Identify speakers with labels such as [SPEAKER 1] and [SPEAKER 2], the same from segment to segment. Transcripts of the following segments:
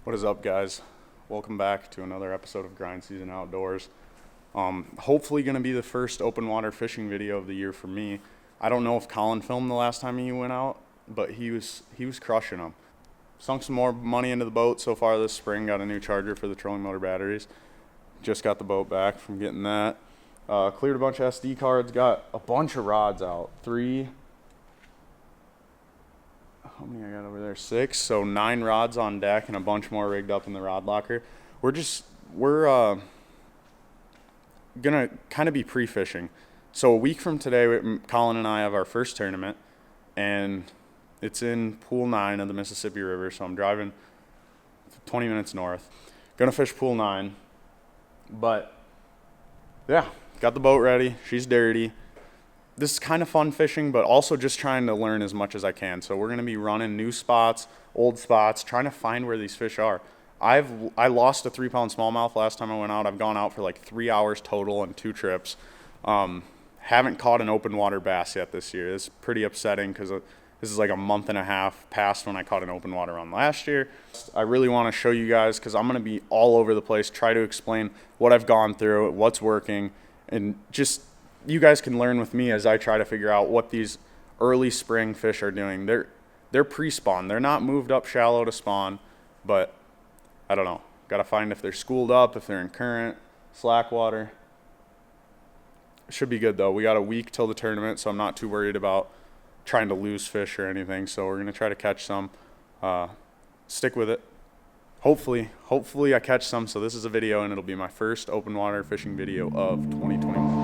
[SPEAKER 1] What is up, guys? Welcome back to another episode of Grind Season Outdoors. Hopefully going to be the first open water fishing video of the year for me. I don't know if Colin filmed the last time he went out, but he was crushing them. Sunk some more money into the boat so far this spring. Got a new charger for the trolling motor batteries. Just got the boat back from getting that. Cleared a bunch of SD cards. Got a bunch of rods out. How many I got over there? 6. So 9 rods on deck and a bunch more rigged up in the rod locker. We're gonna kind of be pre-fishing. So a week from today, Colin and I have our first tournament, and it's in Pool 9 of the Mississippi River. So I'm driving 20 minutes north. Gonna fish Pool 9, but yeah, got the boat ready. She's dirty. This is kind of fun fishing, but also just trying to learn as much as I can. So we're going to be running new spots, old spots, trying to find where these fish are. I lost a 3-pound smallmouth last time I went out. I've gone out for like 3 hours total on 2 trips. Haven't caught an open water bass yet this year. It's pretty upsetting because this is like a month and a half past when I caught an open water run last year. I really want to show you guys because I'm going to be all over the place, try to explain what I've gone through, what's working, and just you guys can learn with me as I try to figure out what these early spring fish are doing. They're pre-spawn. They're not moved up shallow to spawn, but I don't know. Got to find if they're schooled up, if they're in current, slack water. Should be good though. We got a week till the tournament, so I'm not too worried about trying to lose fish or anything. So we're going to try to catch some. Stick with it. Hopefully I catch some. So this is a video, and it'll be my first open water fishing video of 2021.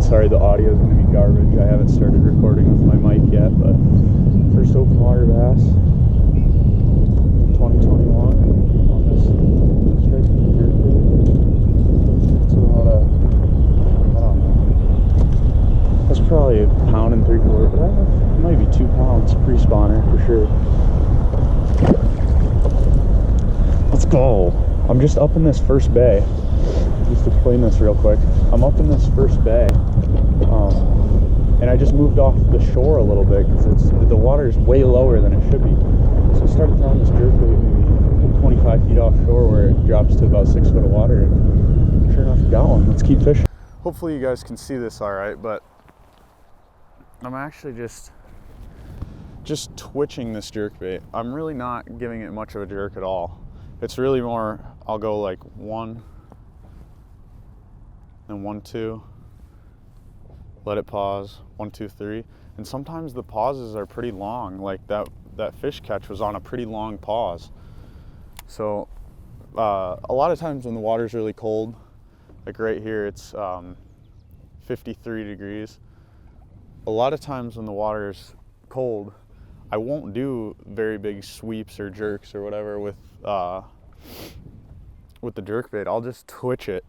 [SPEAKER 1] Sorry, the audio is going to be garbage. I haven't started recording with my mic yet, but first open water bass 2021 on this strike king jerkbait. It's about I don't know. That's probably a 1.75 pounds, but it might be 2 pounds pre-spawner for sure. Let's go. I'm just up in this first bay. Just explain this real quick. I'm up in this first bay, and I just moved off the shore a little bit because the water is way lower than it should be. So I started throwing this jerkbait maybe 25 feet offshore where it drops to about 6 foot of water, and sure enough, got one. Let's keep fishing. Hopefully you guys can see this all right, but I'm actually just twitching this jerkbait. I'm really not giving it much of a jerk at all. It's really more, I'll go like 1, then 1, 2, let it pause, 1, 2, 3. And sometimes the pauses are pretty long. Like that fish catch was on a pretty long pause. So a lot of times when the water's really cold, like right here, it's 53 degrees. A lot of times when the water's cold, I won't do very big sweeps or jerks or whatever with the jerkbait. I'll just twitch it.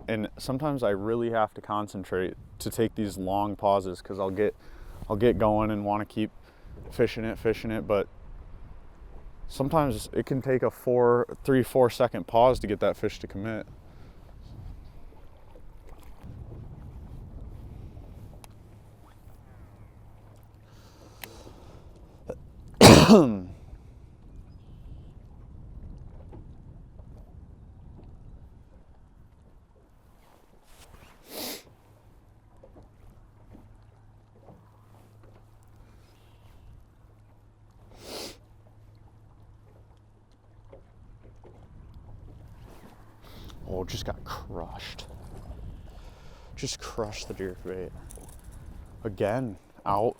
[SPEAKER 1] And sometimes I really have to concentrate to take these long pauses because I'll get going and want to keep fishing it, but sometimes it can take a 3-4 second pause to get that fish to commit. Oh, just got crushed. Just crushed the jerkbait. Again, out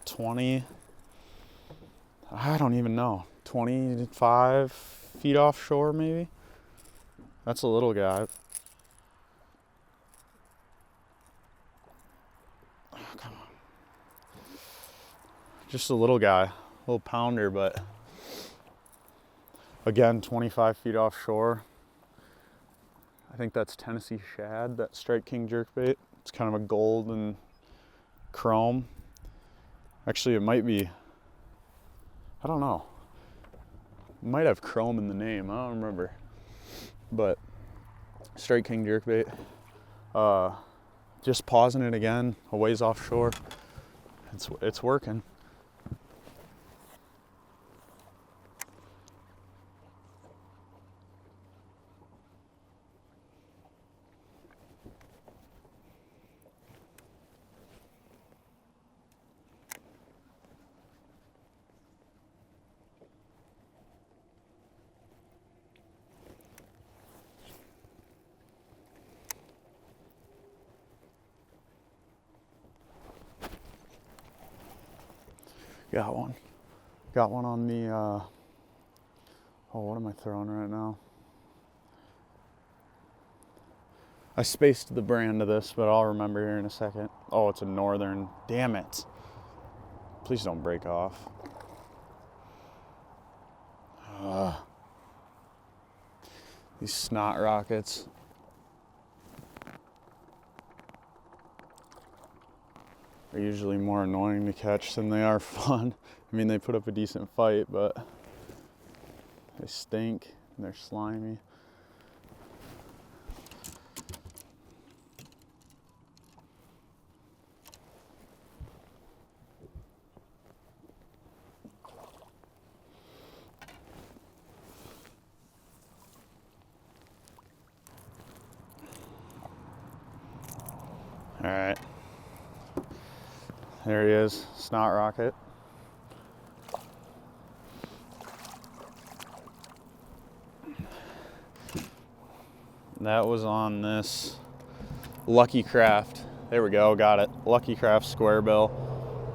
[SPEAKER 1] 20, I don't even know, 25 feet offshore maybe? That's a little guy. Oh, come on. Just a little guy, little pounder, but again, 25 feet offshore. I think that's Tennessee shad, that Strike King jerkbait. It's kind of a gold and chrome. Actually, it might be, I don't know. It might have chrome in the name, I don't remember. But Strike King jerkbait. Just pausing it again, a ways offshore. It's working. Got one on the, oh, what am I throwing right now? I spaced the brand of this, but I'll remember here in a second. Oh, it's a Northern, damn it. Please don't break off. These snot rockets. Are usually more annoying to catch than they are fun. I mean, they put up a decent fight, but they stink and they're slimy. All right. There he is, snot rocket. That was on this Lucky Craft. There we go, got it. Lucky Craft square bill.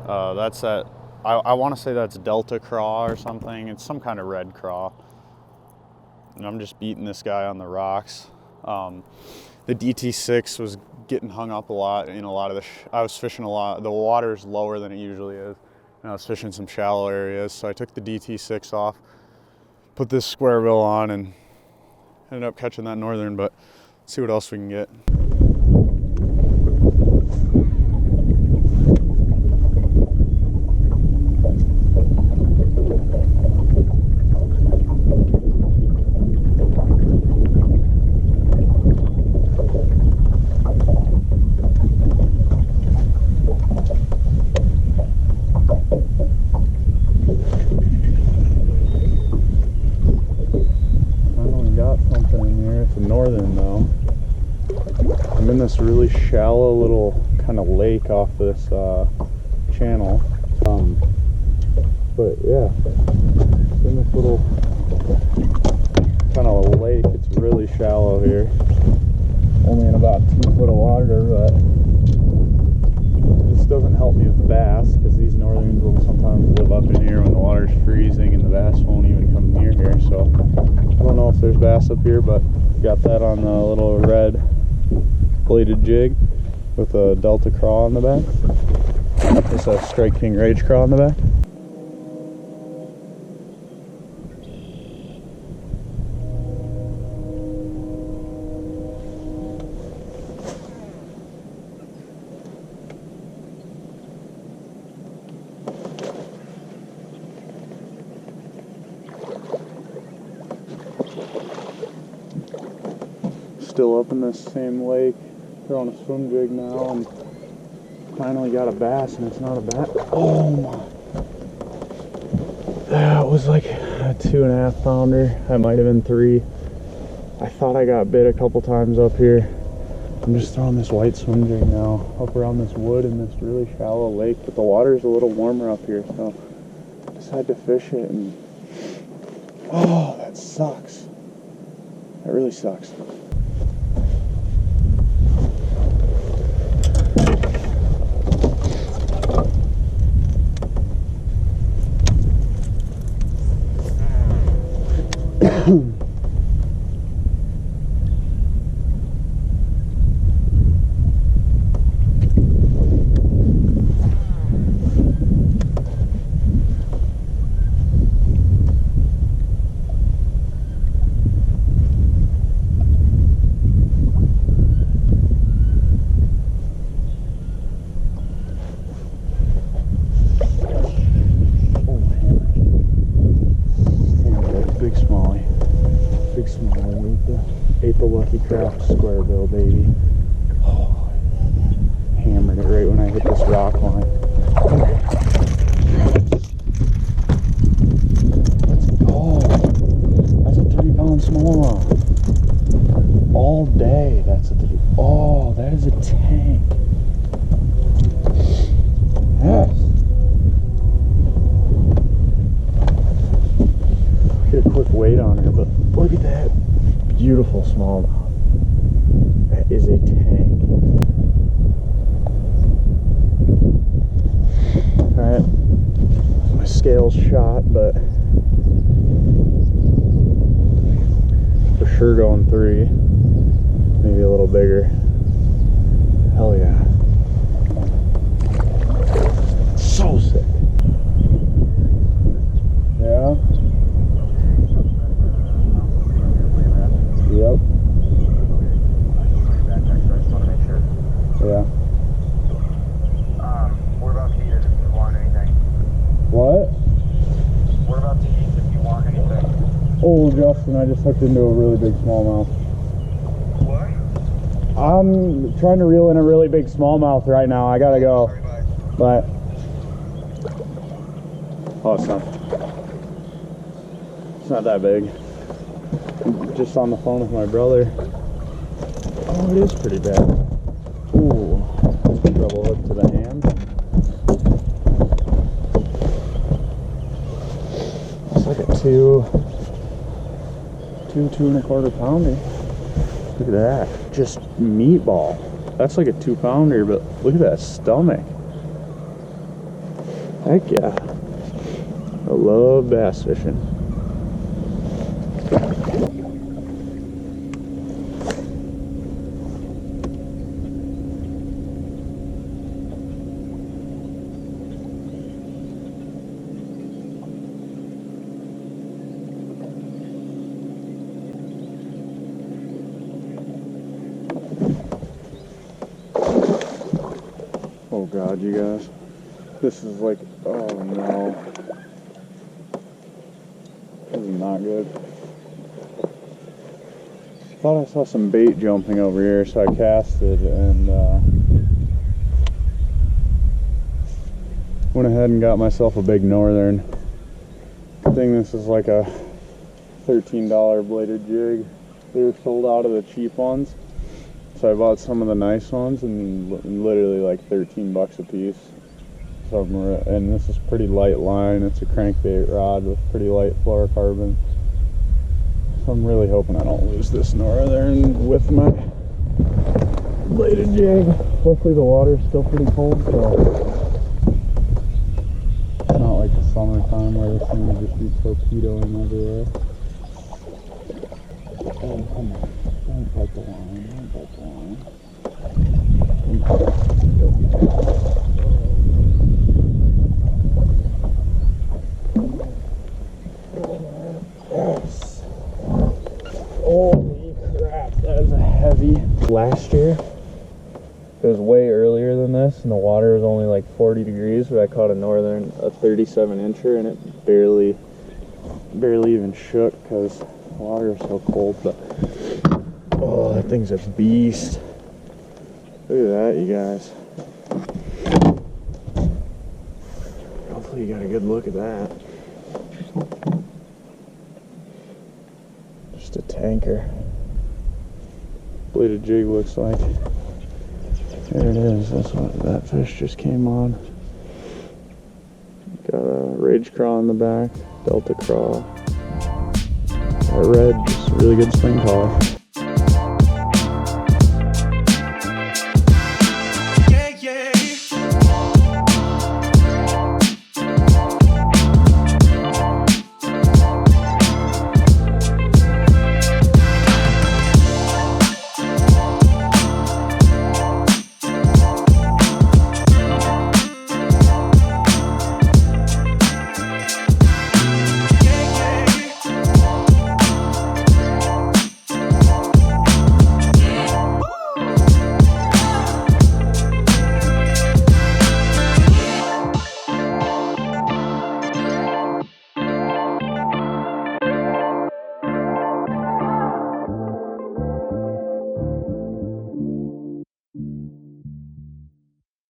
[SPEAKER 1] That's that, I want to say that's Delta craw or something. It's some kind of red craw. And I'm just beating this guy on the rocks. The DT6 was getting hung up a lot in a lot of the, I was fishing a lot, the water's lower than it usually is, and I was fishing some shallow areas, so I took the DT6 off, put this square bill on, and ended up catching that Northern, but let's see what else we can get. This really shallow little kind of lake off this channel, but yeah, it's in this little kind of lake. It's really shallow here, only in about 2 foot of water, but this doesn't help me with bass because these Northerns will sometimes live up in here when the water's freezing and the bass won't even come near here. So I don't know if there's bass up here, but got that on the little red bladed jig with a Delta craw on the back. It's a Strike King Rage craw on the back. Still up in this same lake. Throwing a swim jig now, and finally got a bass, and it's not a bat. Oh my! That was like a 2.5 pounder. That might have been 3. I thought I got bit a couple times up here. I'm just throwing this white swim jig now up around this wood in this really shallow lake, but the water is a little warmer up here, so I decided to fish it, and oh, that sucks. That really sucks. Ate the Lucky Craft square bill, baby. Oh, hammered it right when I hit this rock line. Let's go. That's a 3-pound smallmouth. All day, that's a 3. Oh, that is a tank. Yes. Get a quick weight on her, but look at that. Beautiful smallmouth. That is a tank. Alright. My scale's shot, but for sure going 3. Maybe a little bigger. Hell yeah. So sick. Yeah. Yep. Yeah.
[SPEAKER 2] What about to eat if you want anything?
[SPEAKER 1] What?
[SPEAKER 2] What about to eat if you want anything?
[SPEAKER 1] Oh, Justin, I just hooked into a really big smallmouth.
[SPEAKER 2] What?
[SPEAKER 1] I'm trying to reel in a really big smallmouth right now. I gotta go.
[SPEAKER 2] Sorry, bye.
[SPEAKER 1] But oh, it's not that big. I'm just on the phone with my brother. Oh, it is pretty bad. Ooh, double hook to the hand. It's like a 2.25 pounder. Look at that, just meatball. That's like a 2 pounder, but look at that stomach. Heck yeah. I love bass fishing. Oh God, you guys. This is like, oh no. This is not good. Thought I saw some bait jumping over here, so I casted and went ahead and got myself a big northern. Good thing this is like a $13 bladed jig. They were sold out of the cheap ones. So I bought some of the nice ones and literally like 13 bucks a piece. So and this is pretty light line. It's a crankbait rod with pretty light fluorocarbon. So I'm really hoping I don't lose this northern with my bladed jig. Luckily the water's still pretty cold, so it's not like the summertime where this thing would just be torpedoing everywhere. Oh, come on. Don't bite the line. Don't bite the line. Yes. Holy crap, that is a heavy. Last year, it was way earlier than this, and the water was only like 40 degrees, but I caught a northern, a 37-incher, and it barely even shook because the water was so cold. But oh, that thing's a beast. Look at that, you guys. Hopefully you got a good look at that. Just a tanker. Bladed jig looks like. There it is. That's what that fish just came on. Got a rage craw in the back, delta craw. That red, just a really good spring color.